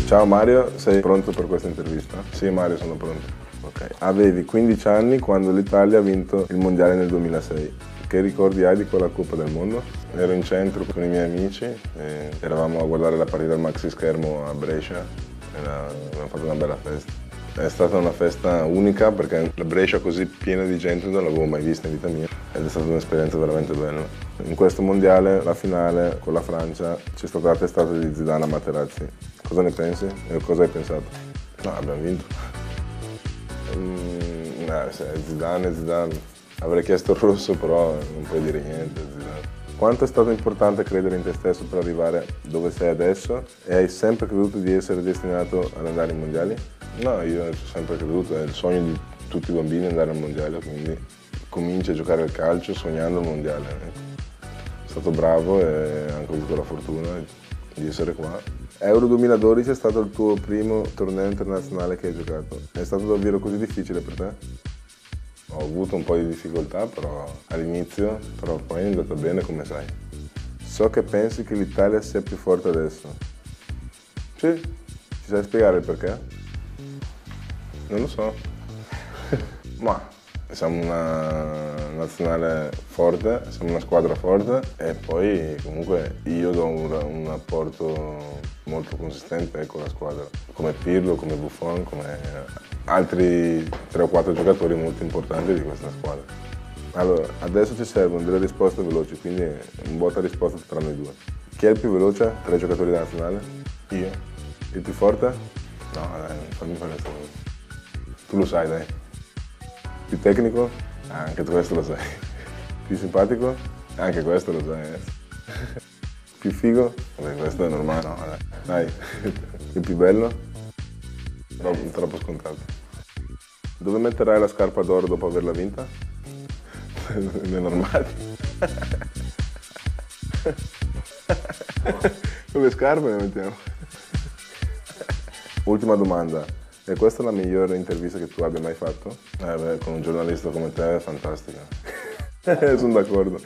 Ciao Mario, sei pronto per questa intervista? Sì Mario, sono pronto. Ok. Avevi 15 anni quando l'Italia ha vinto il mondiale nel 2006. Che ricordi hai di quella Coppa del Mondo? Ero in centro con i miei amici e eravamo a guardare la partita al maxi schermo a Brescia e abbiamo fatto una bella festa. È stata una festa unica perché la Brescia così piena di gente non l'avevo mai vista in vita mia ed è stata un'esperienza veramente bella. In questo mondiale, la finale con la Francia, c'è stata la testata di Zidane a Materazzi. Cosa ne pensi? E cosa hai pensato? No, abbiamo vinto. Zidane, Zidane. Avrei chiesto il rosso, però non puoi dire niente, Zidane. Quanto è stato importante credere in te stesso per arrivare dove sei adesso? E hai sempre creduto di essere destinato ad andare ai mondiali? No, io ci ho sempre creduto, è il sogno di tutti i bambini andare al mondiale, quindi cominci a giocare al calcio sognando il mondiale. Sono stato bravo e anche ho avuto la fortuna di essere qua. Euro 2012 è stato il tuo primo torneo internazionale che hai giocato. È stato davvero così difficile per te? Ho avuto un po' di difficoltà però all'inizio, però poi è andato bene come sai. So che pensi che l'Italia sia più forte adesso. Sì? Ci sai spiegare il perché? Non lo so. Ma siamo una nazionale forte, siamo una squadra forte e poi comunque io do un apporto molto consistente con la squadra, come Pirlo, come Buffon, come altri 3 o 4 giocatori molto importanti di questa squadra. Allora, adesso ci servono delle risposte veloci, quindi un botta risposta tra noi due. Chi è il più veloce tra i giocatori della nazionale? Io. Il più forte? No, dai, fammi fare questo. Tu lo sai, dai. Più tecnico? Anche questo lo sai. Più simpatico? Anche questo lo sai. Più figo? Beh, questo è normale. No, dai. Il più bello? Troppo scontato. Dove metterai la scarpa d'oro dopo averla vinta? Nell'armadio. Con le scarpe le mettiamo. Ultima domanda. E questa è la migliore intervista che tu abbia mai fatto? Beh, con un giornalista come te è fantastica. Sono d'accordo.